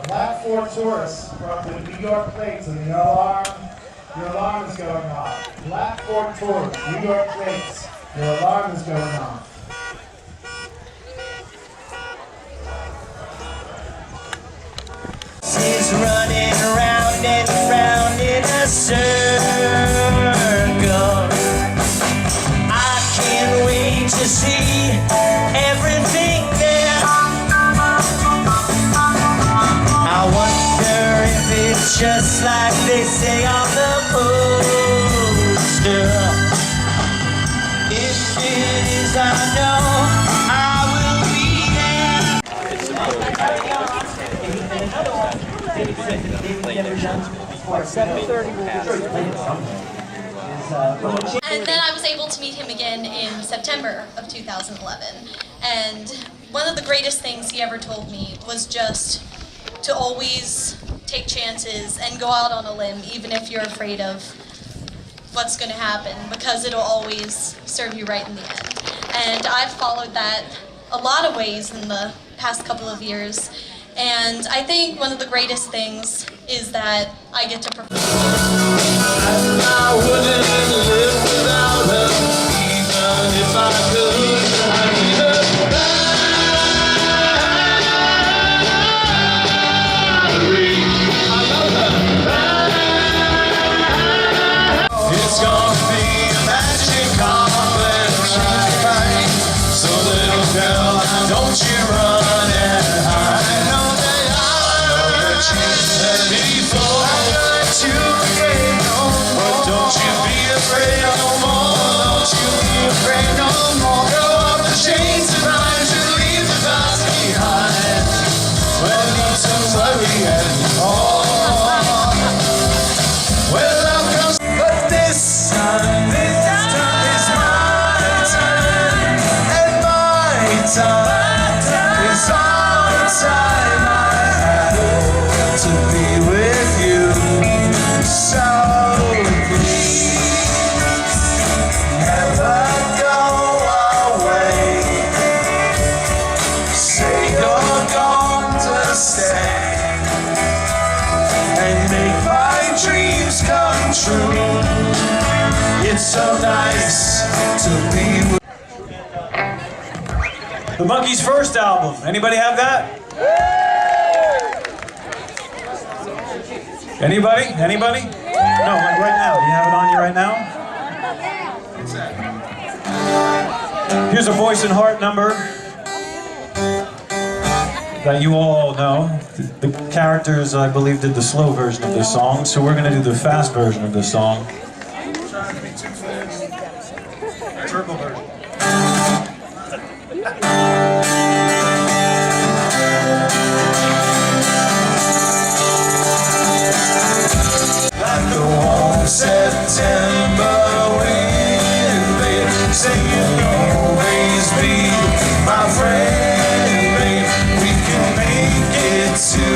Black Ford Taurus from the New York plates and your alarm is going off. Black Ford Taurus, New York plates, your alarm is going off. She's running round and round in a circle. I can't wait to see everything there. I wonder if it's just like they say on the poster. If it is, I know I will be there. And then I was able to meet him again in September of 2011. And one of the greatest things he ever told me was just to always take chances and go out on a limb, even if you're afraid of what's going to happen, because it'll always serve you right in the end. And I've followed that a lot of ways in the past couple of years. And I think one of the greatest things is that I get to perform. I wouldn't live without her, even if I could. I need her battery. I love her. It's gonna be a magic complex, right? So little girl, don't you run and hide. I know that you've heard me before. You afraid no more. But don't you be afraid no more. Don't you be afraid no more. Throw up the chains and rise and leave the past behind. Well, need to worry anymore. Well, love comes, but this time is my time, and my time is all the time I have to be with you. So please, never go away. Say you're going to stay and make my dreams come true. It's so nice to be with The Monkees' first album. Anybody have that? Anybody? Anybody? No, like right now. Do you have it on you right now? Here's a Voice and Heart number that you all know. The characters, I believe, did the slow version of this song, so we're going to do the fast version of this song. Turbo version. September wind, babe, say you'll always be my friend, babe. We can make it to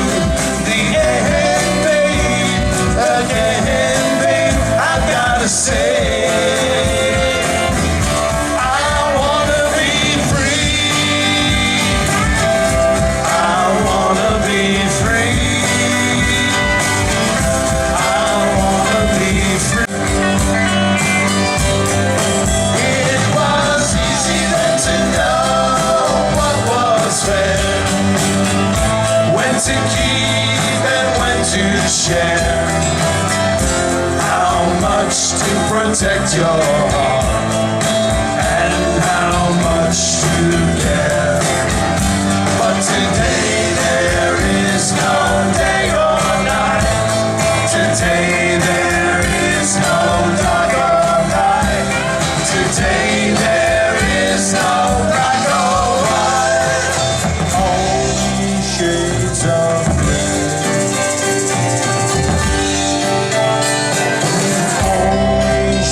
the end, babe. Again, babe, I gotta say, I wanna be free. I wanna be free. To keep and when to share, how much to protect your heart and how much to care. But today there is no day or night. Today there is no dark or night. Today there is no black or white. Only shades of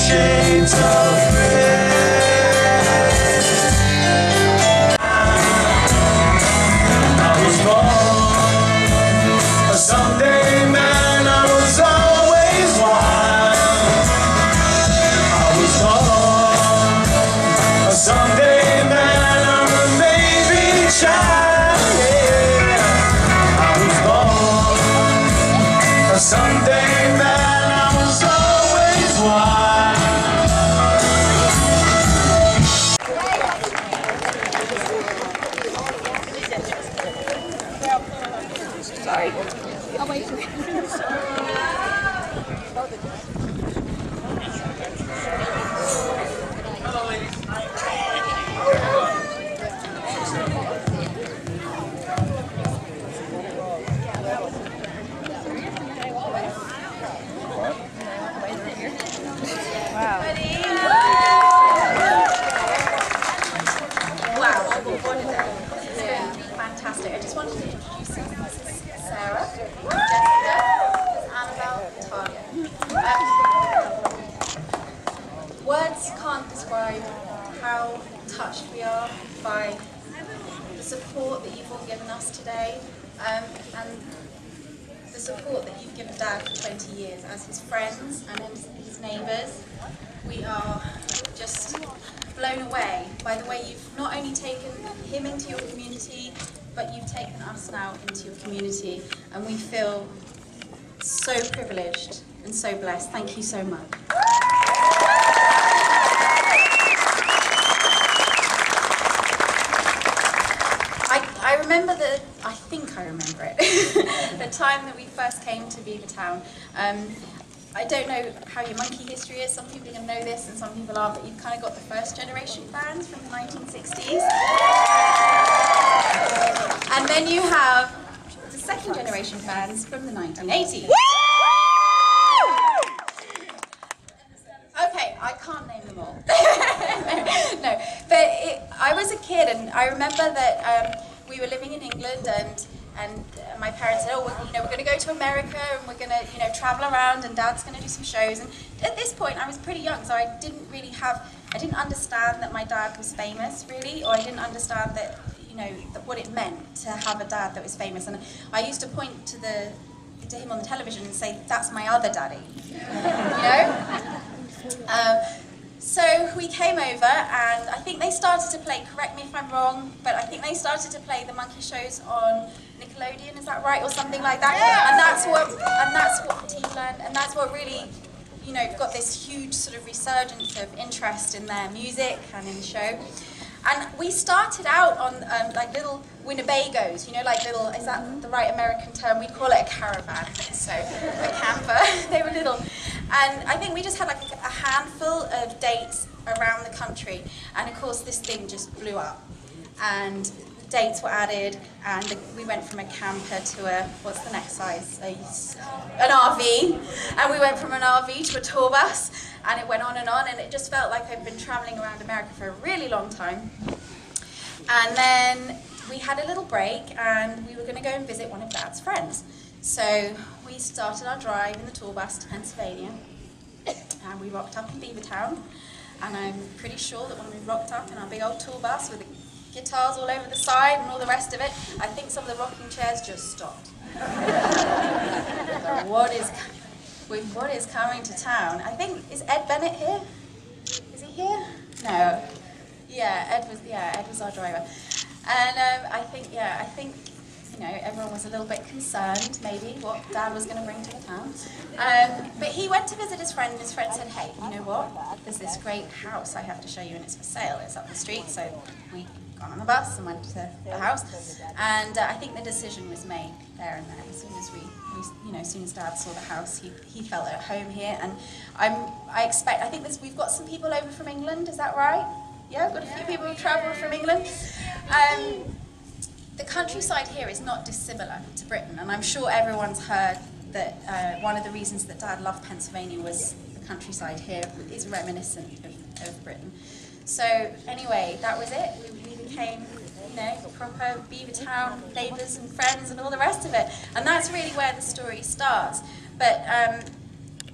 shades of red. Sorry. I'll wait for you. Wow, what a day. This is going to be fantastic. I just wanted to introduce you. This is Sarah, Jessica, this is Annabelle, Talia. Words can't describe how touched we are by the support that you've all given us today, and the support that you've given Dad for 20 years as his friends and as his neighbours. We are just blown away by the way you've not only taken him into your community, but you've taken us now into your community, and we feel so privileged and so blessed. Thank you so much. I remember I think I remember it, the time that we first came to Beavertown. I don't know how your monkey history is. Some people are going to know this and some people aren't, but you've kind of got the first generation fans from the 1960s. And then you have the second generation fans from the 1980s. Okay, I can't name them all. No, but I was a kid and I remember that we were living in England and my parents said, oh, we're going to go to America and we're going to, travel around and Dad's going to do some shows. And at this point, I was pretty young, so I didn't understand that my dad was famous, really, or I didn't understand that, what it meant to have a dad that was famous. And I used to point to him on the television and say, that's my other daddy, So we came over and I think they started to play, correct me if I'm wrong, but I think they started to play the monkey shows on Nickelodeon, is that right, or something like that? Yeah. And that's what Team learned, and that's what really, got this huge sort of resurgence of interest in their music and in the show. And we started out on like little Winnebagos, little, is that the right American term? We'd call it a caravan, so a camper. They were little. And I think we just had like a handful of dates around the country. And of course this thing just blew up. And dates were added, and we went from a camper to what's the next size? An RV. And we went from an RV to a tour bus. And it went on, and it just felt like I'd been traveling around America for a really long time. And then we had a little break, and we were going to go and visit one of Dad's friends. So we started our drive in the tour bus to Pennsylvania, and we rocked up in Beavertown. And I'm pretty sure that when we rocked up in our big old tour bus with the guitars all over the side and all the rest of it, I think some of the rocking chairs just stopped. So what is coming to town? I think, is Ed Bennett here? Is he here? No. Yeah, Ed was our driver. And I think everyone was a little bit concerned, maybe, what Dad was going to bring to the town. But he went to visit his friend, and his friend said, hey, you know what? There's this great house I have to show you, and it's for sale. It's up the street. So we got on the bus and went to the house. And I think the decision was made there and then. As soon as as soon as Dad saw the house, he felt at home here. And I think we've got some people over from England, is that right? Yeah, we've got a few people who travelled from England. The countryside here is not dissimilar to Britain, and I'm sure everyone's heard that one of the reasons that Dad loved Pennsylvania was the countryside here is reminiscent of Britain. So anyway, that was it. We became, proper Beavertown neighbours and friends and all the rest of it, and that's really where the story starts. But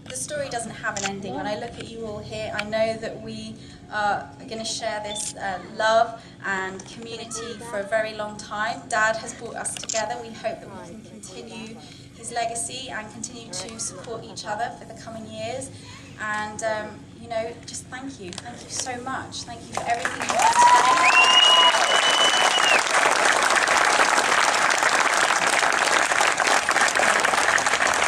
the story doesn't have an ending. When I look at you all here, I know that we are going to share this love and community for a very long time. Dad has brought us together. We hope that we can continue his legacy and continue to support each other for the coming years. And, just thank you. Thank you so much. Thank you for everything you've done today.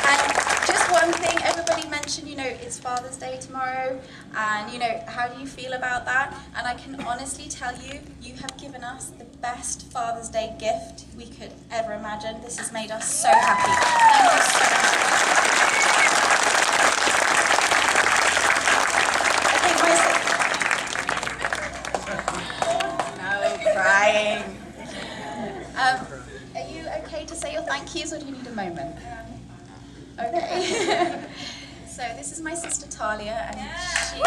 And just one thing, everybody mentioned, it's Father's Day tomorrow, and you know, how do you feel about that? And I can honestly tell you, you have given us the best Father's Day gift we could ever imagine. This has made us so happy. Thank you so much. Okay, no crying. Are you okay to say your thank yous, or do you need a moment? Okay. So this is my sister Talia, and she...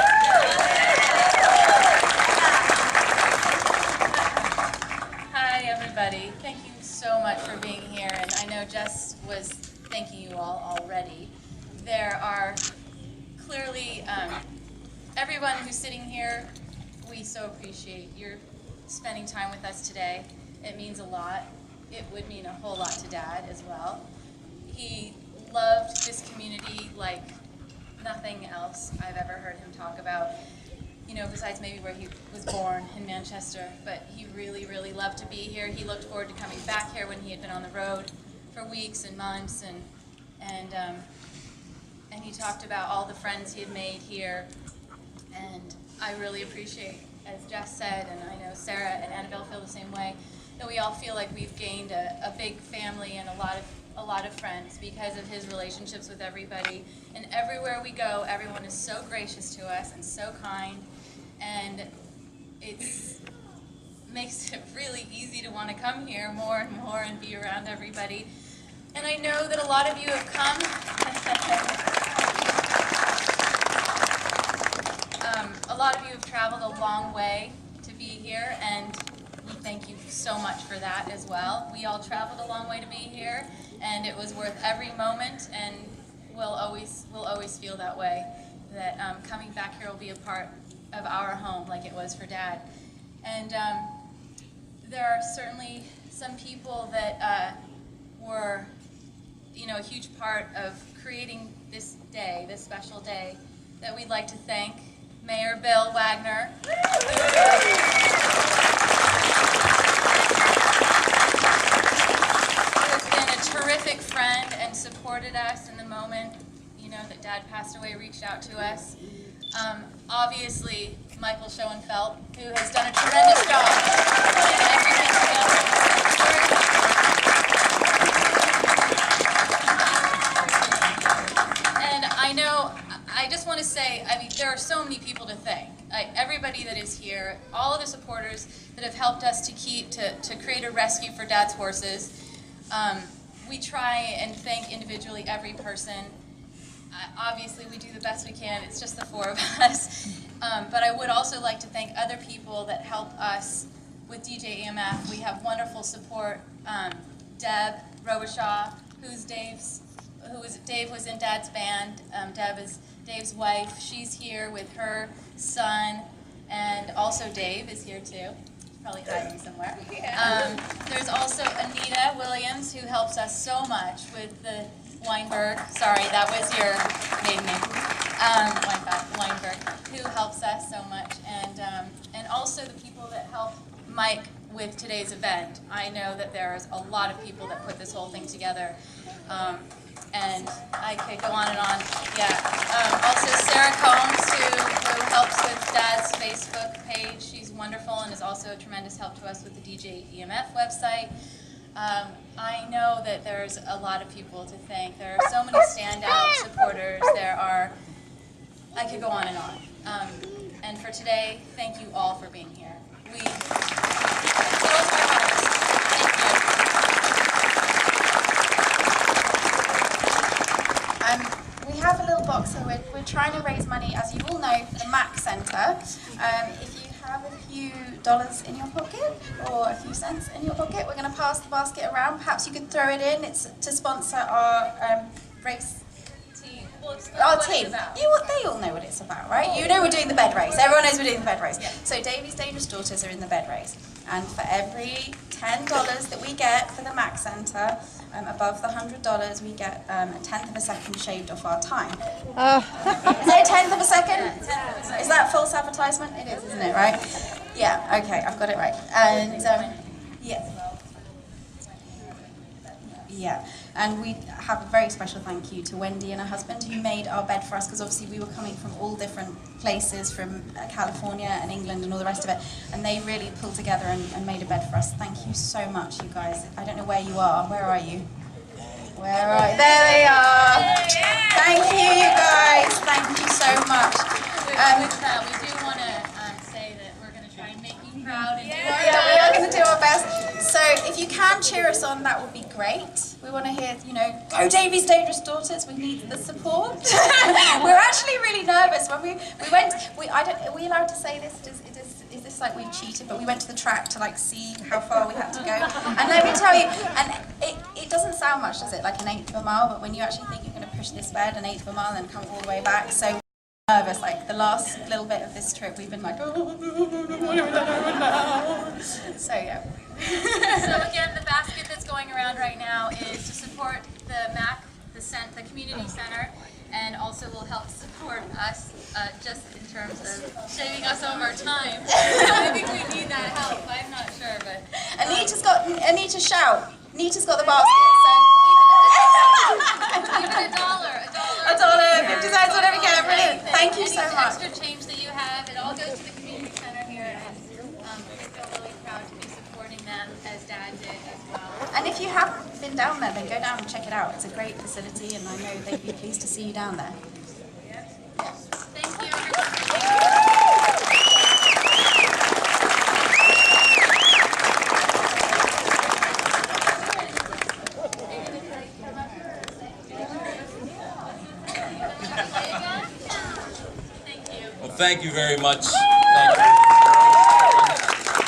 Hi everybody, thank you so much for being here, and I know Jess was thanking you all already. There are clearly, everyone who's sitting here, we so appreciate your spending time with us today. It means a lot. It would mean a whole lot to Dad as well. He loved this community like nothing else I've ever heard him talk about, you know, besides maybe where he was born in Manchester, but he really, really loved to be here. He looked forward to coming back here when he had been on the road for weeks and months, and he talked about all the friends he had made here, and I really appreciate, as Jess said, and I know Sarah and Annabelle feel the same way, that we all feel like we've gained a big family and a lot of friends because of his relationships with everybody. And everywhere we go, everyone is so gracious to us and so kind, and it makes it really easy to want to come here more and more and be around everybody. And I know that a lot of you have come. A lot of you have traveled a long way to be here, and we thank you so much for that as well. We all traveled a long way to be here, and it was worth every moment, and we'll always feel that way, that coming back here will be a part of our home like it was for Dad. And there are certainly some people that were, you know, a huge part of creating this day, this special day, that we'd like to thank. Mayor Bill Wagner, who has been a terrific friend and supported us in the moment, you know, that Dad passed away, reached out to us. Obviously, Michael Schoenfeld, who has done a tremendous job in everything together. And I know, I just want to say, I mean, there are so many people to thank. Everybody that is here, all of the supporters that have helped us to create a rescue for Dad's horses. We try and thank individually every person. Obviously, we do the best we can. It's just the four of us. But I would also like to thank other people that help us with DJ EMF. We have wonderful support. Deb Robichaud, Dave was in Dad's band. Deb is Dave's wife. She's here with her son, and also Dave is here too. Probably hiding somewhere. There's also Anita Williams, who helps us so much with the Weinberg. Sorry, that was your maiden name. Weinberg, who helps us so much, and also the people that help Mike with today's event. I know that there's a lot of people that put this whole thing together. And I could go on and on. Yeah. Also Sarah Combs, who helps with Dad's Facebook page. She's wonderful and is also a tremendous help to us with the DJ EMF website. I know that there's a lot of people to thank. There are so many standout supporters. I could go on and on. And for today, thank you all for being here. We close our hearts. Thank you. We have a little box, so we're trying to raise money, as you all know, for the MAC Centre. If you have a few dollars in your pocket or a few cents in your pocket, we're going to pass the basket around. Perhaps you could throw it in. It's to sponsor our race. Our team. They all know what it's about, right? You know we're doing the bed race. Everyone knows we're doing the bed race. Yeah. So Davy's Dangerous Daughters are in the bed race. And for every $10 that we get for the MAC Centre, above the $100, we get a tenth of a second shaved off our time. Is it a tenth of a second? Yeah, is that false advertisement? It is, isn't it, right? Yeah, okay, I've got it right. And yeah. And we have a very special thank you to Wendy and her husband who made our bed for us, because obviously we were coming from all different places, from California and England and all the rest of it, and they really pulled together and made a bed for us. Thank you so much, you guys. I don't know where you are. Where are you? Where are you? There they are. Thank you, you guys. Thank you so much. We do want to say that we're going to try and make you proud. And Yeah, we are going to do our best. So if you can cheer us on, that would be great. We want to hear, you know, go Davy's Dangerous Daughters. We need the support. We're actually really nervous when we went. Are we allowed to say this? Is this like we cheated? But we went to the track to like see how far we had to go. And let me tell you, and it doesn't sound much, does it? Like an eighth of a mile. But when you actually think you're going to push this bed an eighth of a mile and come all the way back, so nervous. Like the last little bit of this trip, we've been like, oh, what have we done now? So yeah. So again, the basket that's going around right now is to support the MAC, the community center, and also will help support us just in terms of saving us some of our time. I think we need that help. I'm not sure, but Anita shout. Anita's got the basket. So even a dollar, $1, 50 cents, whatever you get. Brilliant. Thank you so much. Extra change that you have, it all goes to the community center here, and we feel really proud to be supporting them as Dad did as well. And if you haven't been down there, then go down and check it out. It's a great facility, and I know they'd be pleased to see you down there. Thank you. Well, thank you very much. Thank you.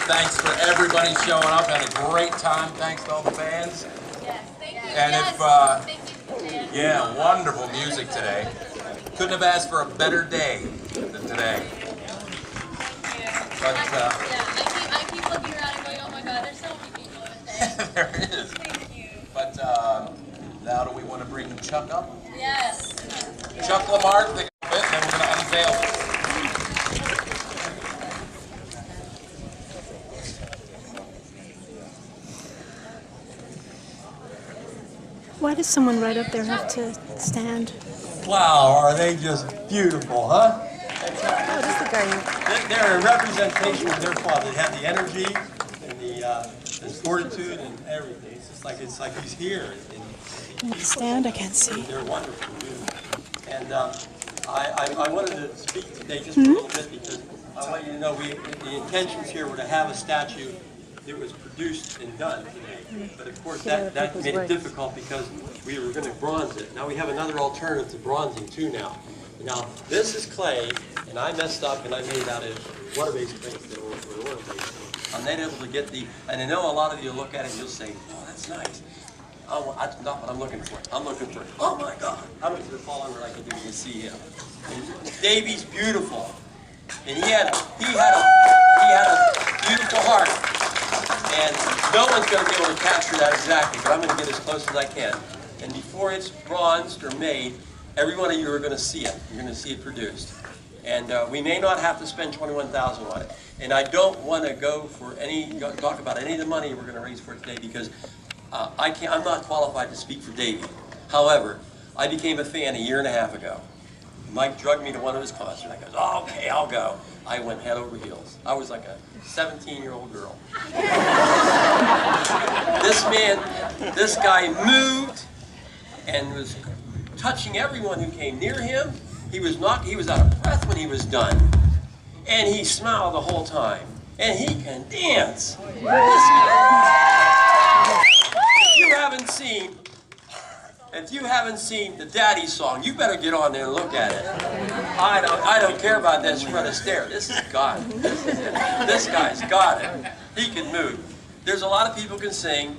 Thanks for everybody showing up. Had a great time. Thanks to all the fans. Yes, thank you. And Thank you. yeah, wonderful music today. Couldn't have asked for a better day than today. But I keep looking around and going, oh my God, there's so many people in the thing. there it is. Thank you. But now do we want to bring Chuck up? Yes. Chuck Lamar, take a bit, and then we're going to unveil it. Why does someone right up there have to stand? Wow, are they just beautiful, huh? What is the guy? They're a representation of their father. They have the energy and the fortitude and everything. It's like he's here. Can you stand? I can't see. They're wonderful, beautiful. And I wanted to speak today just for a little bit because I want you to know the intentions here were to have a statue that was produced and done today. But of course that made it difficult because we were going to bronze it. Now we have another alternative to bronzing too now. Now this is clay, and I messed up and I made out of water-based clay instead of water-based. I'm not able to get and I know a lot of you look at it and you'll say, oh, that's nice. Oh, that's not what I'm looking for. I'm looking for, oh my God, how much did it fall under I can do to see him? And Davy's beautiful. And he had a beautiful heart. And no one's going to be able to capture that exactly, but I'm going to get as close as I can. And before it's bronzed or made, every one of you are going to see it. You're going to see it produced. And we may not have to spend $21,000 on it. And I don't want to talk about any of the money we're going to raise for it today because I'm not qualified to speak for Davy. However, I became a fan a year and a half ago. Mike drugged me to one of his concerts. I goes, oh, okay, I'll go. I went head over heels. I was like a 17-year-old girl. This guy moved and was touching everyone who came near him. He was out of breath when he was done. And he smiled the whole time. And he can dance. If you haven't seen the Daddy song, you better get on there and look at it. I don't care about that Fred Astaire. This is God. This guy's got it. He can move. There's a lot of people who can sing,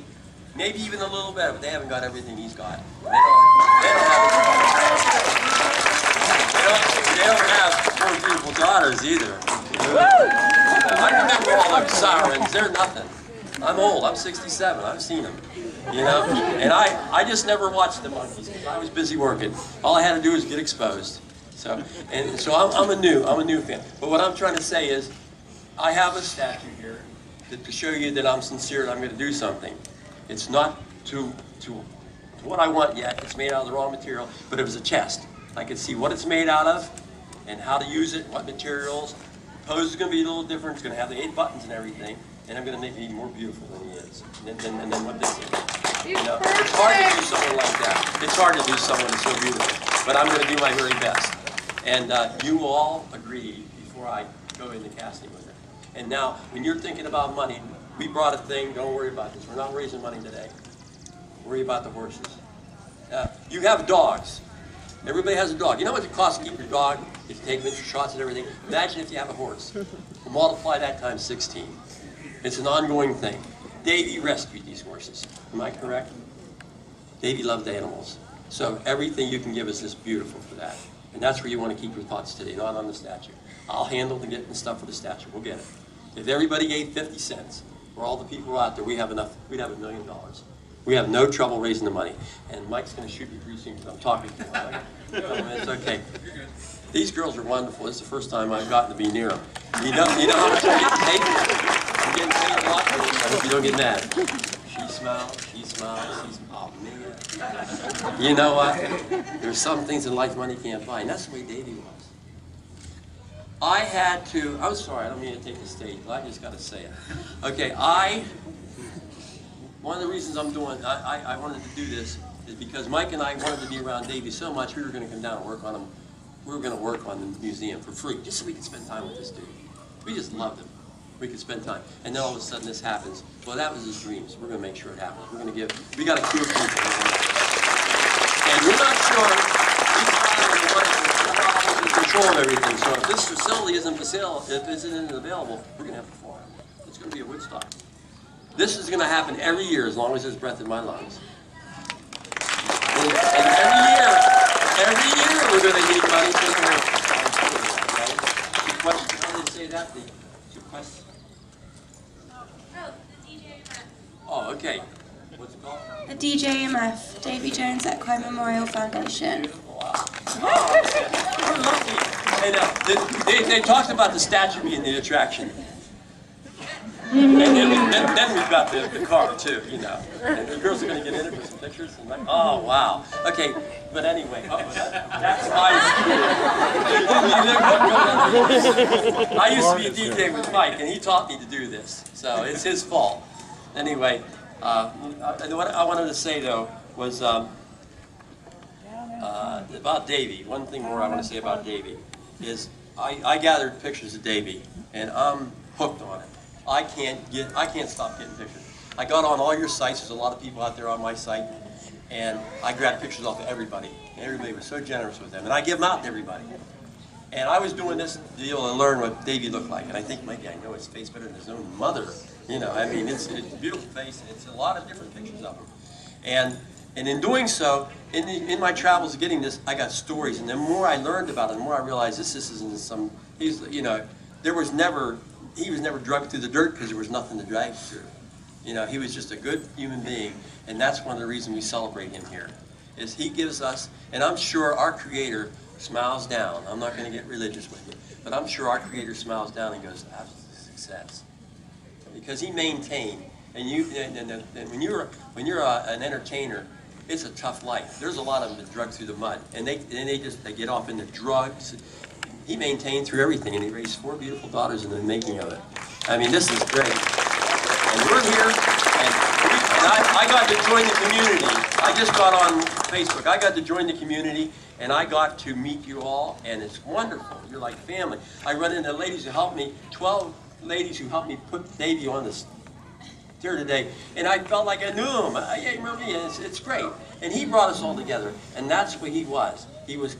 maybe even a little bit, but they haven't got everything he's got. They don't have four beautiful daughters either. I remember all them sirens. They're nothing. I'm old. I'm 67. I've seen them. You know, and I just never watched the monkeys because I was busy working. All I had to do was get exposed. So I'm a new fan. But what I'm trying to say is, I have a statue here to show you that I'm sincere and I'm going to do something. It's not to what I want yet. It's made out of the raw material, but it was a chest. I could see what it's made out of and how to use it, what materials. The pose is going to be a little different. It's going to have the 8 buttons and everything, and I'm going to make it even more beautiful than he is. And then what this is. You know, it's hard to do someone like that. It's hard to do someone that's so beautiful, but I'm going to do my very best. And you will all agree before I go into casting with it. And now, when you're thinking about money, we brought a thing. Don't worry about this. We're not raising money today. Worry about the horses. You have dogs. Everybody has a dog. You know what it costs to keep your dog? If you take miniature shots and everything. Imagine if you have a horse. Multiply that times 16. It's an ongoing thing. Davy rescued these horses. Am I correct? Davy loved animals. So everything you can give us is beautiful for that. And that's where you want to keep your thoughts today, not on the statue. I'll handle the getting stuff for the statue. We'll get it. If everybody gave 50 cents for all the people out there, we have enough. We'd have $1 million. We have no trouble raising the money. And Mike's going to shoot me pretty soon because I'm talking to him. It's okay. These girls are wonderful. This is the first time I've gotten to be near them. You know how much I'm getting paid for? I'm getting paid a lot for this. I hope you don't get mad. She smiles. Oh, man. You know what? There's some things in life money can't buy, and that's the way Davy was. I'm sorry, I don't mean to take the stage, but I just got to say it. Okay, one of the reasons I wanted to do this is because Mike and I wanted to be around Davy so much, we were going to come down and work on him. We were going to work on the museum for free, just so we could spend time with this dude. We just loved him. We could spend time. And then all of a sudden this happens. Well, that was his dreams. We're going to make sure it happens. We got to cure people. And we're not sure, we're in control of everything. So if this facility isn't available, we're going to have to farm. It's going to be a Woodstock. This is going to happen every year as long as there's breath in my lungs. And every year we're going to need money for the work. How did they say that? Question? Oh, okay. What's it called? The DJMF, Davy Jones Equine Memorial Foundation. Wow. And they talked about the statue being the attraction. And then we've got the car too, you know. And the girls are going to get in it for some pictures. And like, oh, wow. Okay, but anyway, that's I used to be a DJ with Mike, and he taught me to do this. So it's his fault. Anyway, what I wanted to say, though, was about Davy. One thing more I want to say about Davy is I gathered pictures of Davy, and I'm hooked on it. I can't stop getting pictures. I got on all your sites. There's a lot of people out there on my site, and I grabbed pictures off of everybody. And everybody was so generous with them, and I give them out to everybody. And I was doing this deal to learn what Davy looked like, and I think maybe I know his face better than his own mother. You know, I mean, it's a beautiful face. It's a lot of different pictures of him, and in doing so, in my travels getting this, I got stories, and the more I learned about it, the more I realized this isn't some. He was never dragged through the dirt because there was nothing to drag through. You know, he was just a good human being, and that's one of the reasons we celebrate him here, is he gives us, and I'm sure our Creator smiles down. I'm not going to get religious with you, but I'm sure our Creator smiles down and goes, that's success. Because he maintained, and when you're an entertainer, it's a tough life. There's a lot of them that drug through the mud, and they get off into drugs. He maintained through everything, and he raised 4 beautiful daughters in the making of it. I mean, this is great. And we're here, and I got to join the community. I just got on Facebook. I got to join the community, and I got to meet you all, and it's wonderful. You're like family. I run into ladies who helped me, 12 ladies who helped me put Davy on this here today, and I felt like I knew him. It's great. And he brought us all together, and that's what he was. He was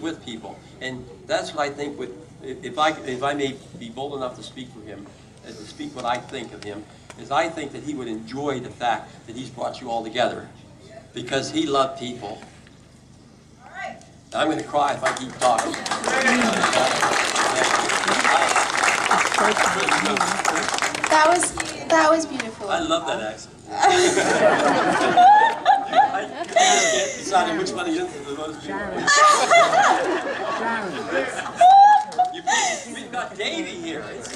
with people, and that's what I think. If I may be bold enough to speak for him, to speak what I think of him, is I think that he would enjoy the fact that he's brought you all together, because he loved people. All right. I'm going to cry if I keep talking. That was beautiful. I love that accent. I can't decide which one is the most beautiful. We've got Davy here. As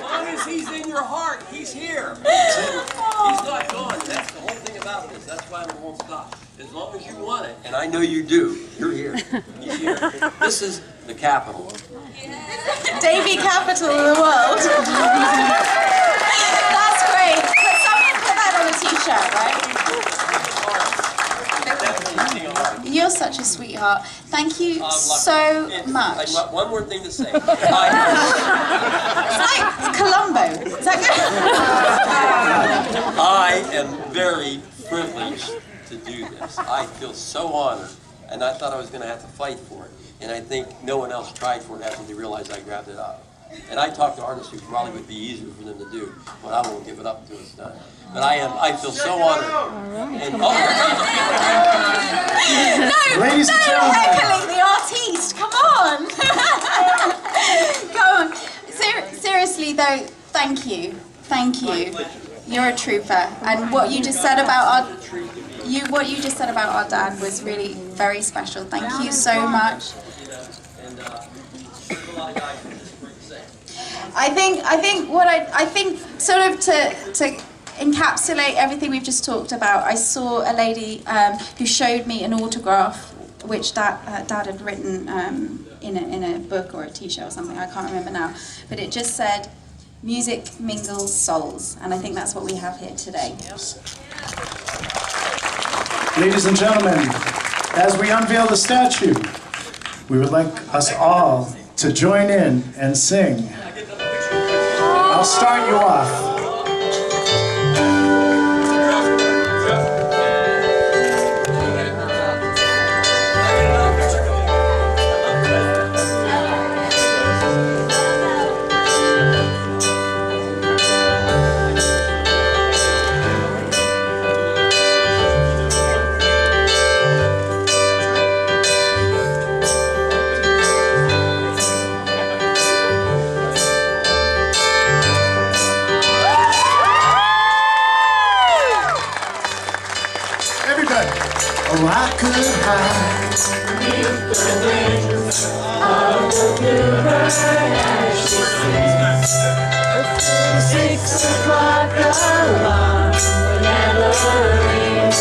long as he's in your heart, he's here. He's not gone. That's the whole thing about about this. That's why it won't stop. As long as you want it, and I know you do. You're here. He's here. This is the capital. Davy capital of the world. That's great. But someone put that on a t-shirt, right? You're such a sweetheart. Thank you so much. I've got one more thing to say. It's like Columbo. Is that good? I am very privileged to do this. I feel so honored, and I thought I was going to have to fight for it. And I think no one else tried for it after they realized I grabbed it up. And I talked to artists who probably would be easier for them to do, but I won't give it up until it's done. But I feel so honored. And Ladies and gentlemen. Heckling the artiste. Come on. Come on. Seriously though, thank you. Thank you. You're a trooper. And what you just said about our dad was really very special. Thank you so much. I think sort of to encapsulate everything we've just talked about, I saw a lady who showed me an autograph which Dad had written in a book or a t-shirt or something, I can't remember now, but it just said, "Music mingles souls," and I think that's what we have here today. Ladies and gentlemen, as we unveil the statue, we would like us all to join in and sing. I'll start you off. Oh, I could hide beneath the wings of the bluebird as she sings. The 6 o'clock alarm will never ring.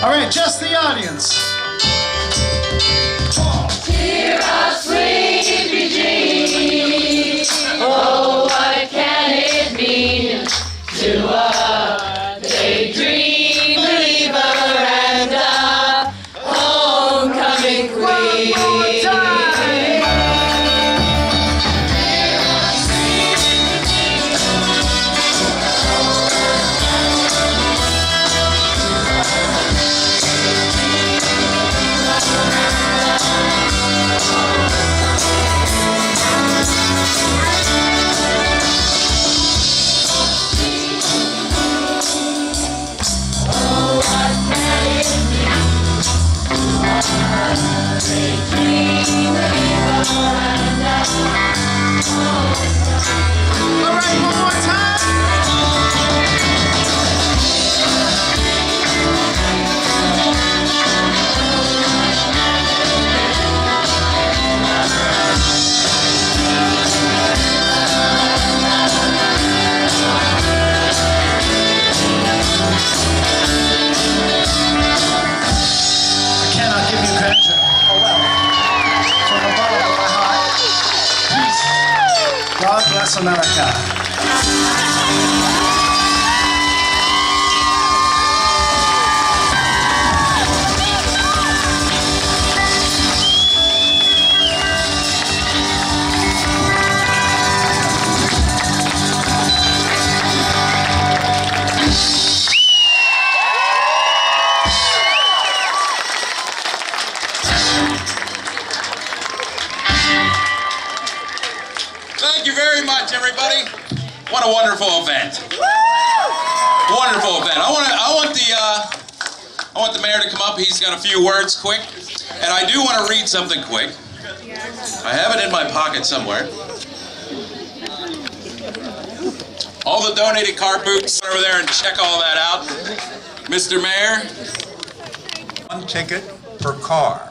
All right, just the audience. Cheer up, sleepy dreams. Oh, what can it mean to a daydream believer and a homecoming queen? America. Thank you very much, everybody. What a wonderful event. Wonderful event. I want the mayor to come up. He's got a few words quick. And I do want to read something quick. I have it in my pocket somewhere. All the donated car boots over there and check all that out. Mr. Mayor. 1 ticket per car.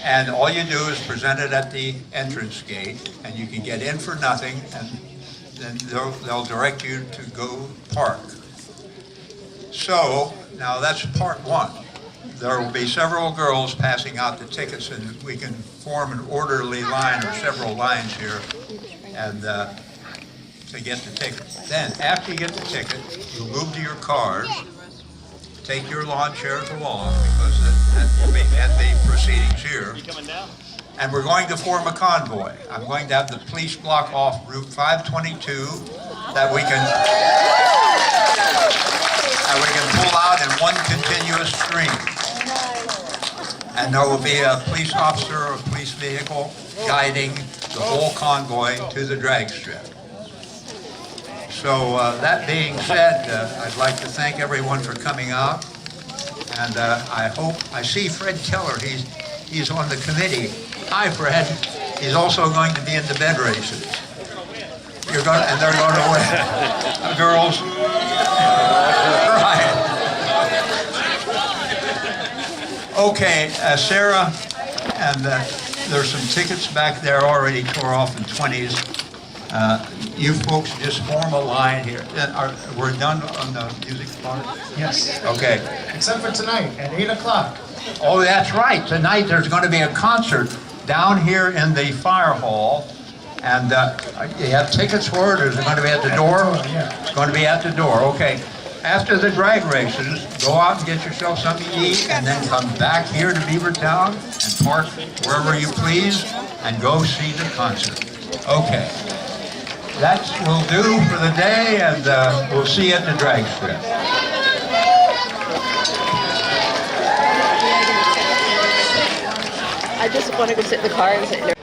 And all you do is present it at the entrance gate, and you can get in for nothing, and then they'll direct you to go park. So, now that's part 1. There will be several girls passing out the tickets, and we can form an orderly line or several lines here and to get the ticket. Then, after you get the ticket, you move to your cars, take your lawn chairs along, because that will be at the proceedings here. And we're going to form a convoy. I'm going to have the police block off Route 522 that we can pull out in one continuous stream. And there will be a police officer or a police vehicle guiding the whole convoy to the drag strip. So that being said, I'd like to thank everyone for coming out. And I see Fred Keller, he's on the committee. Hi, Fred. He's also going to be in the bed races. And they're going to win. Girls. Right. Okay, Sarah, and there's some tickets back there already tore off in 20s. You folks just form a line here. We're done on the music part? Yes. Okay. Except for tonight at 8 o'clock. Oh, that's right. Tonight there's going to be a concert down here in the fire hall. And you have tickets for it, or is it going to be at the door? It's going to be at the door. Okay. After the drag races, go out and get yourself something to eat, and then come back here to Beavertown and park wherever you please and go see the concert. Okay. That will do for the day, and we'll see you at the drag strip. I just want to go sit in the car and sit there.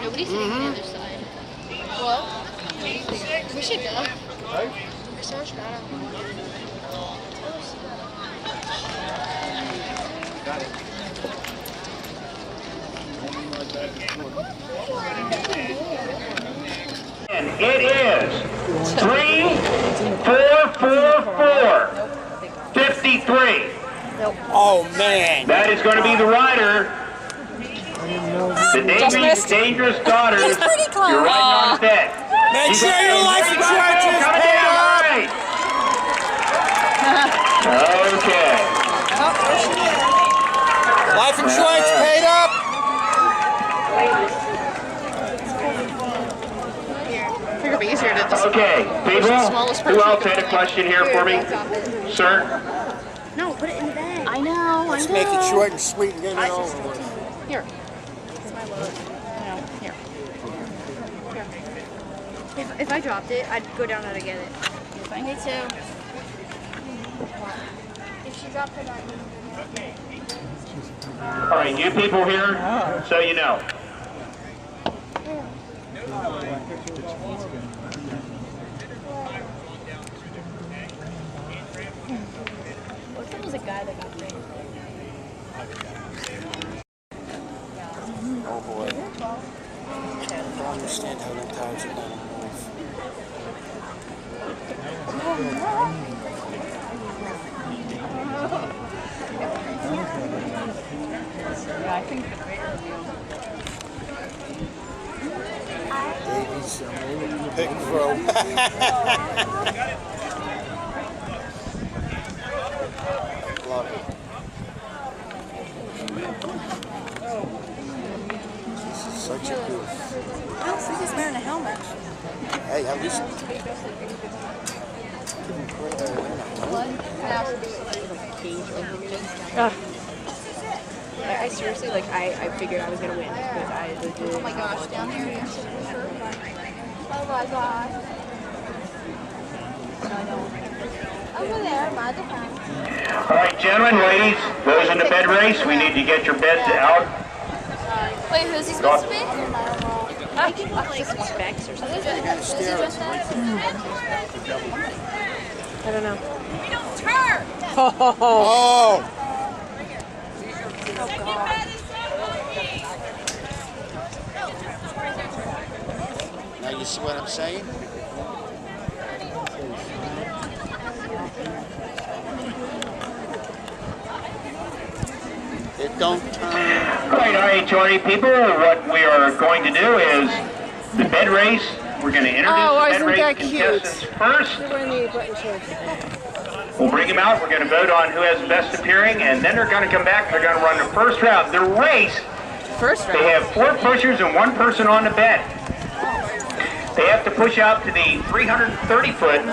Nobody's sitting on the other side. Well, we should go. There's so much better. It is 3-4-4-53. Oh, man. That is going to be the rider. The Davy's dangerous daughters. He's pretty close. You're riding on set. Make sure your life insurance is paid up. Okay. Life insurance paid up. Figure it'd be easier to just. Okay, people. Who else had a question here for me? Sir? No, put it in the bag. I know. Let's make it short and sweet and get it over with. Here. It's my load. Here. If I dropped it, I'd go down there to get it. Me too. If she dropped it, I'd. All right, you people here, so you know. What if it was a guy that got raped? Oh boy. I don't understand how that times are going to Yeah, I think the greater Davy's pig throw. love it. This is such a goof. I don't see he's wearing a helmet. Hey, at least. I seriously, like, I figured I was gonna win because I legit. Oh my gosh, down there. Oh my god. Over there, by the house. All right, gentlemen, ladies, those in the bed race, we need to get your beds out. Wait, who's he supposed to be? I can like specs or something. I don't know. Turn! Oh! Now you see what I'm saying? It don't turn. All right, Johnny people, what we are going to do is the bed race. We're going to introduce the bed race contestants first. We'll bring them out. We're going to vote on who has the best appearing, and then they're going to come back. They're going to run the first round. The race, they have 4 pushers and 1 person on the bed. They have to push out to the 330-foot,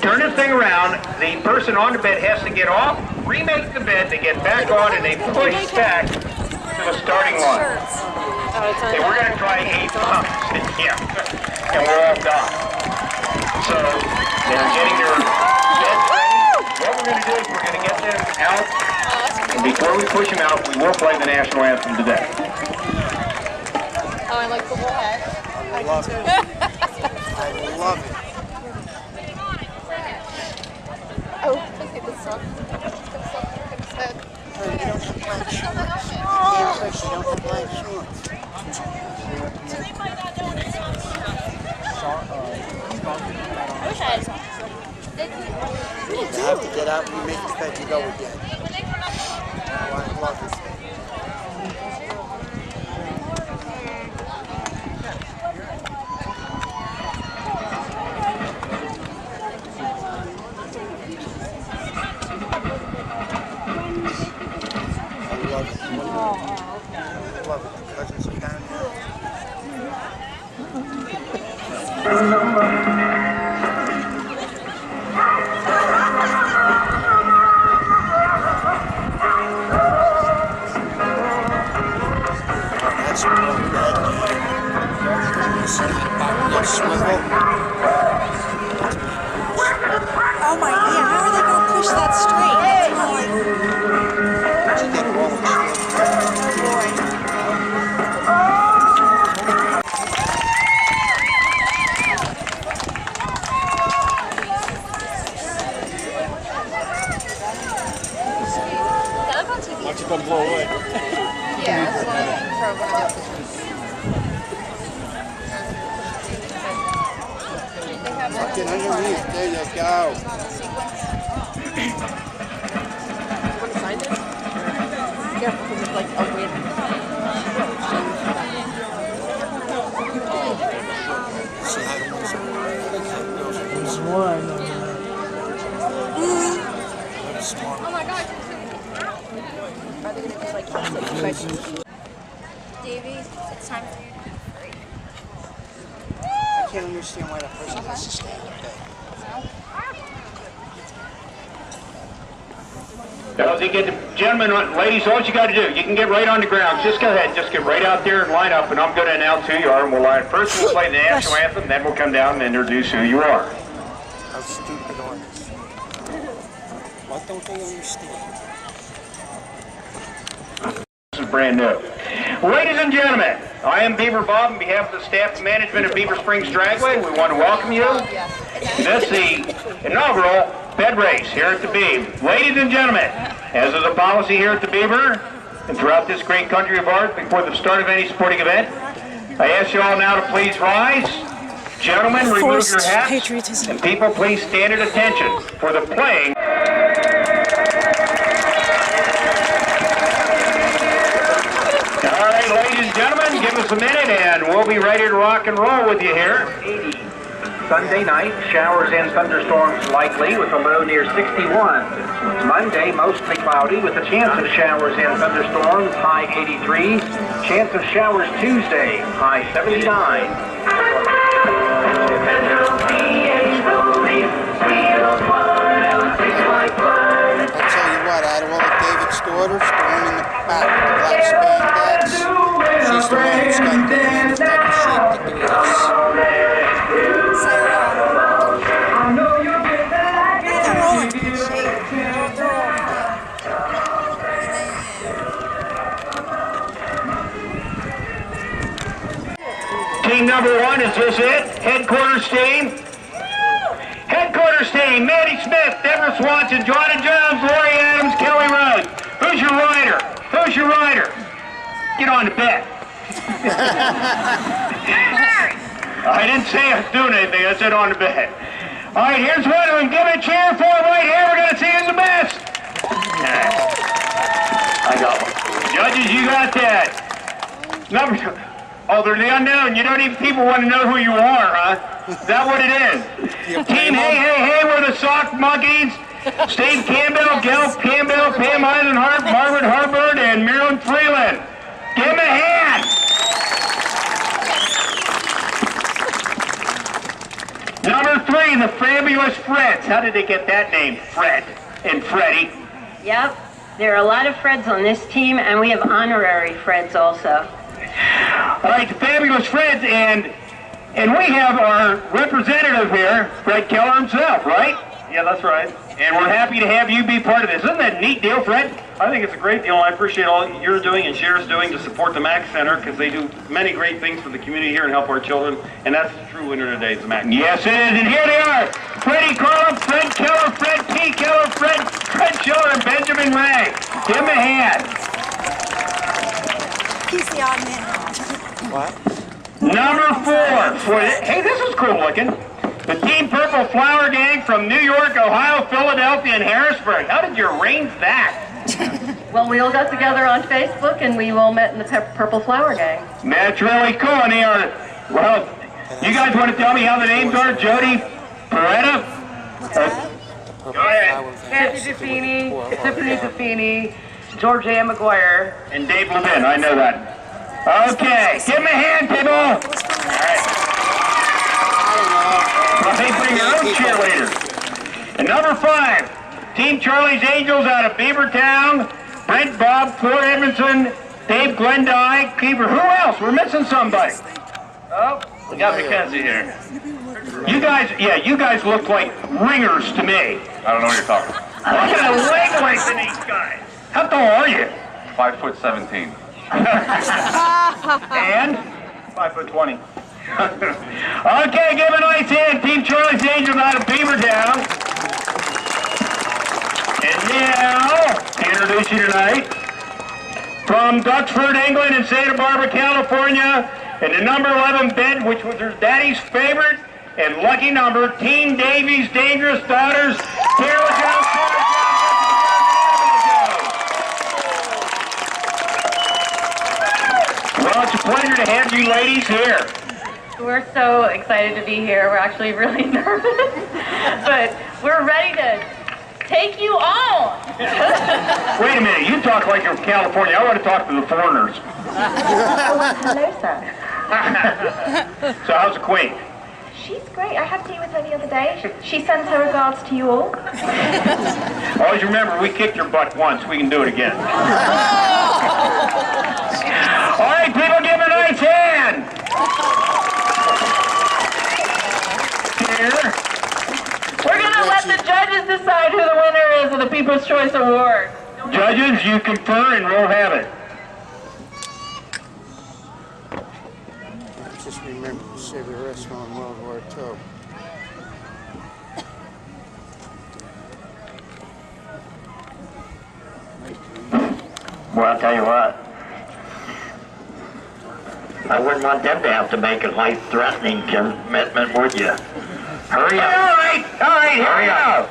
turn this thing around. The person on the bed has to get off, remake the bed, they get back on, and they push back to the starting line. And we're going to try 8 pumps. Yeah, and we're all done. So they're getting their beds ready. What we're going to do is we're going to get them out, and before we push them out, we will play the national anthem today. Oh, I like the whole hat. I love it. I love it. Oh, look at this song. Hey, you don't have black shorts. Yeah, Chris, you don't have black shorts. I wish I had some. You have to get out and you make the bed, you go again. Oh, I love it. Oh my god, how are they going to push that straight? That's not like... Watch it don't blow away. Yeah, that's one of the programs. Get underneath. There you go. Want to sign this? Yeah, because it's like a win. See how it was. Oh my god. Are they going to just like questions? Davey, it's time for you to be free. I can't understand why that person has to stay in the bed. Now, gentlemen, ladies, all you got to do, you can get right on the ground. Just go ahead, just get right out there and line up, and I'm going to announce who you are. And we'll line. First, we'll play the national anthem, then we'll come down and introduce who you are. How stupid are this? Why don't they understand? This is brand new. Ladies and gentlemen, I am Beaver Bob on behalf of the staff and management of Beaver Springs Dragway. We want to welcome you to this, the inaugural bed race here at the Beaver. Ladies and gentlemen, as is a policy here at the Beaver and throughout this great country of ours, before the start of any sporting event, I ask you all now to please rise. Gentlemen, remove your hats. And people, please stand at attention for the playing. All right, ladies and gentlemen, give us a minute and we'll be ready to rock and roll with you here. 80. Sunday night, showers and thunderstorms likely with a low near 61. Monday, mostly cloudy with a chance of showers and thunderstorms, high 83. Chance of showers Tuesday, high 79. I tell you what, out of all of David's daughters, the one in the back with the black spandex, she's the one who's got the hand type of shape to do this. They're all in good shape. They're all Team number one, is this it? Headquarters team? Headquarters team, Mandy Smith, Deborah Swanson, Joanna Jones, Lori Adams, Kelly Rose. Who's your rider? Who's your rider? Get on the bed. I didn't say I was doing anything, I said on the bed. All right, here's one of them. Give it a cheer for him right here. We're going to see who's the best. I got one. Judges, you got that. Number two. Oh, they're the unknown. You don't even people want to know who you are, huh? Is that what it is? Team Hey, Hey, Hey, we're the Sock Monkeys. Steve Campbell, Gail Campbell, Pam Eisenhart, Margaret Harbert, and Marilyn Freeland. Give them a hand. Number three, the Fabulous Freds. How did they get that name, Fred and Freddie? Yep, there are a lot of Freds on this team, and we have honorary Freds also. All right, the Fabulous Freds, and we have our representative here, Fred Keller himself, right? Yeah, that's right. And we're happy to have you be part of this. Isn't that a neat deal, Fred? I think it's a great deal, and I appreciate all you're doing and Cher's doing to support the MAC Center, because they do many great things for the community here and help our children, and that's the true winner today, is the MAC. Yes, it is, and here they are. Freddie Carlin, Fred Keller, Fred T. Keller, Fred Schiller, and Benjamin Ray. Give them a hand. He's the odd man. What? Number four. Hey, this is cool looking. The Team Purple Flower Gang from New York, Ohio, Philadelphia, and Harrisburg. How did you arrange that? Well, we all got together on Facebook, and we all met in the Purple Flower Gang. That's really cool, and they are, well, you guys want to tell me how the names are? Jody Peretta? Go ahead. Nancy Defini, Tiffany Defini, George A. McGuire, and Dave Levin, I know that. Okay, give him a hand, people. All right. Well, they bring their own cheerleaders. And number five, Team Charlie's Angels out of Beavertown, Brent Bob, Fleur Edmondson, Dave Glendye, Keeper. Who else? We're missing somebody. Oh, we got Mackenzie here. You guys look like ringers to me. I don't know what you're talking about. Look at the leg length in these guys. How tall are you? 5'17". And? 5'20". Okay, give a nice hand. Team Charlie's Angels out of Beavertown. And now, to introduce you tonight, from Duxford, England, and Santa Barbara, California, and the number 11 bed, which was her daddy's favorite and lucky number, Team Davy's Dangerous Daughters, Carol Jones. Well, it's a pleasure to have you ladies here. We're so excited to be here. We're actually really nervous, but we're ready to take you on. Wait a minute, you talk like you're from California. I want to talk to the foreigners. Hello, sir. So how's the Queen? She's great. I had tea with her the other day. She sends her regards to you all. Always remember, we kicked your butt once. We can do it again. All right, people, give a nice hand. Here. We're going to let the judges decide who the winner is of the People's Choice Award. Judges, you confer and we'll have it. Just remember to save the restaurant in World War II. Well, I'll tell you what. I wouldn't want them to have to make a life-threatening commitment, would you? Hurry up. All right, here we go.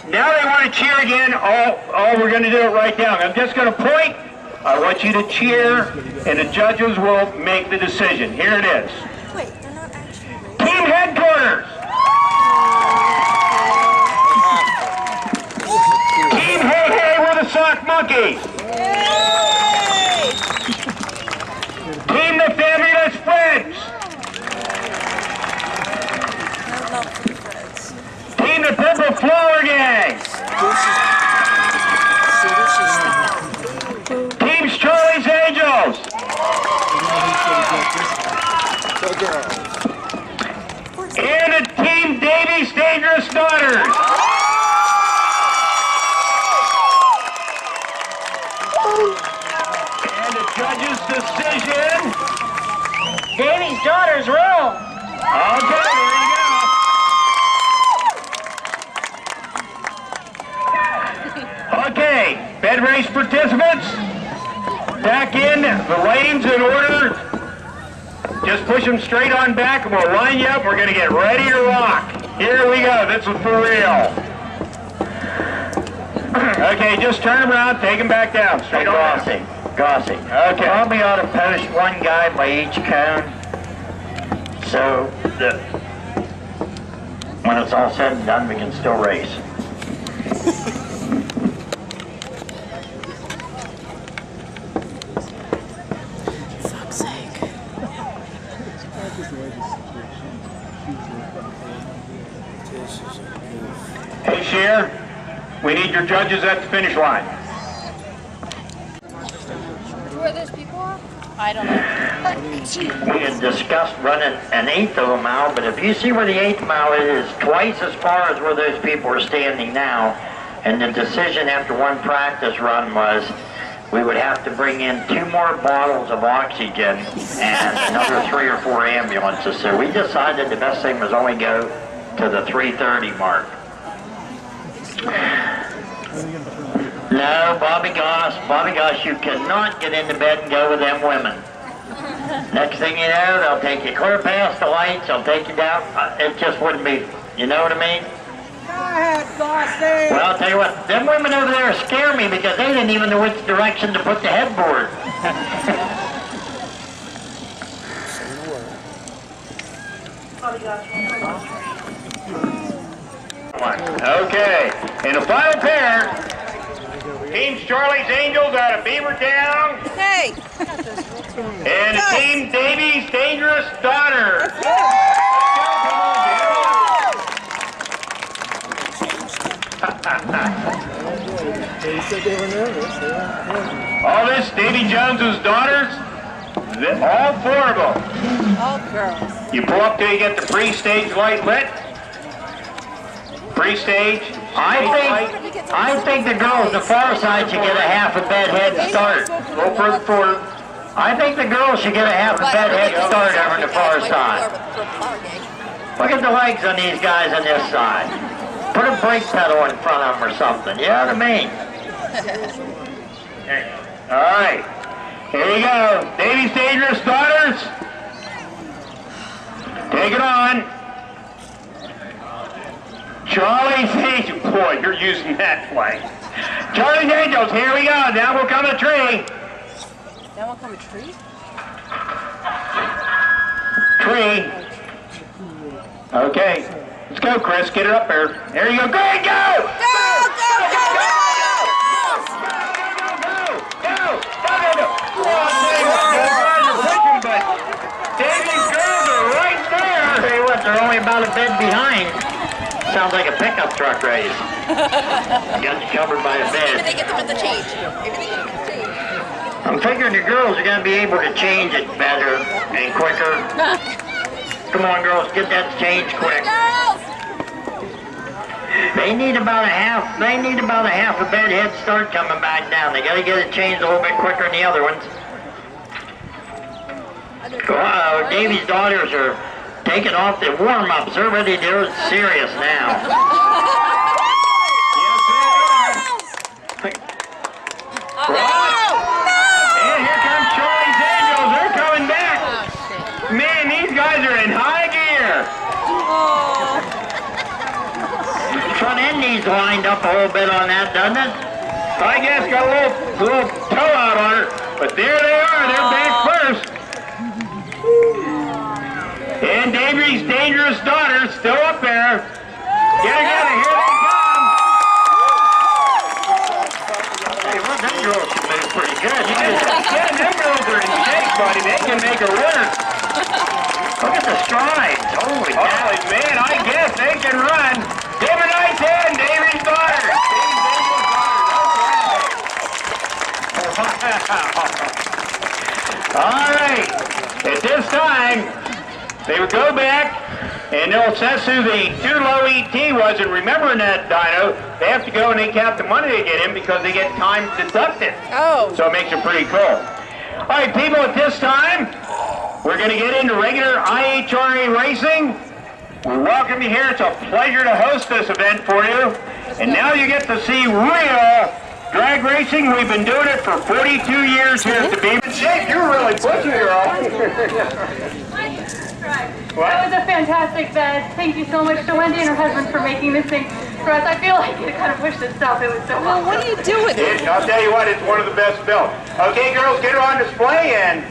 Now they want to cheer again. Oh, we're going to do it right now. I'm just going to point. I want you to cheer, and the judges will make the decision. Here it is. Wait, they're not actually Team Headquarters. Donkeys. Team the Fabulous Friends. Team the Purple Flower Gang. Team Charlie's Angels. And a Team Davy's Dangerous Daughters. And the judge's decision. Davy's Daughters rule. Okay, there you go. Okay, bed race participants, back in the lanes in order. Just push them straight on back and we'll line you up. We're going to get ready to rock. Here we go. This is for real. Okay, just turn them around, take them back down. Straight on down. Gossy. Okay. Probably ought to post one guy by each cone. So that when it's all said and done, we can still race. Fuck's sake. Hey, Cher, we need your judges at the finish line. Who are those people? I don't know. We had discussed running an 1/8 of a mile, but if you see where the 1/8 mile is, twice as far as where those people are standing now, and the decision after one practice run was we would have to bring in 2 more bottles of oxygen and another 3 or 4 ambulances. So we decided the best thing was only go to the 3:30 mark. No, Bobby Goss, you cannot get into bed and go with them women. Next thing you know, they'll take you clear past the lights, they'll take you down. It just wouldn't be, you know what I mean? Go ahead, Bossy. Well, I'll tell you what, them women over there scare me because they didn't even know which direction to put the headboard. Okay, in the final pair, Team Charlie's Angels out of Beavertown. Hey! And Team Davy's Dangerous Daughter. They said they were nervous. All this, Davy Jones's daughters, all 4 of them. All girls. You pull up till you get the pre-stage light lit. Pre-stage. I think the girls on the far side should get a half a bed head start. Go further forward. I think the girls should get a half a bed head start over on the far side. Look at the legs on these guys on this side. Put a brake pedal in front of them or something, you know what I mean? All right, here we go. Davy's Dangerous Daughters. Take it on. Charlie's Angels. Boy, you're using that flag. Charlie's Angels, here we go. Now will come a tree. Now will come a tree? Tree. Okay. Let's go, Chris. Get her up there. There you go. Go ahead, go! Davy's girls are right there. I'll tell you what, they're only about a bed behind. Sounds like a pickup truck race. Got you covered by a bed. Maybe they get them at the change. Maybe they get them at the change. I'm figuring the girls are going to be able to change it better and quicker. Come on, girls, get that changed quick. They need about a half a bed head start coming back down. They got to get it changed a little bit quicker than the other ones. Wow, Davy's daughters are taking off the warm-ups. They're ready to do it serious now. And here comes Charlie's Angels. They're coming back. Man, these guys are in high gear. Front end needs lined up a little bit on that, doesn't it? I guess got a little toe out on it, but there they are. They're back first. And Davy's Dangerous Daughter still up there. Get together, here they come. Hey, what, them everybody. They can make it work. Look at the strides. Holy cow. Holy man, I guess they can run. Give a nice hand, Davy's daughter. All right. At this time, they would go back and they'll assess who the too low ET was. And remembering that, Dino, they have to go and they count the money they get in because they get time deducted. Oh. So it makes it pretty cool. All right, people, at this time, we're going to get into regular IHRA racing. We welcome you here. It's a pleasure to host this event for you. And now you get to see real drag racing. We've been doing it for 42 years here at the Beavertown Davy. You're really pushing it, That was a fantastic event. Thank you so much to Wendy and her husband for making this thing for us. I feel like it kind of pushed itself. It was so awesome. What do you do with it? I'll tell you what, it's one of the best built. Okay, girls, get her on display and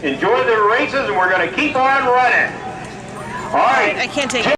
enjoy the races, and we're going to keep on running. All right. I can't take it.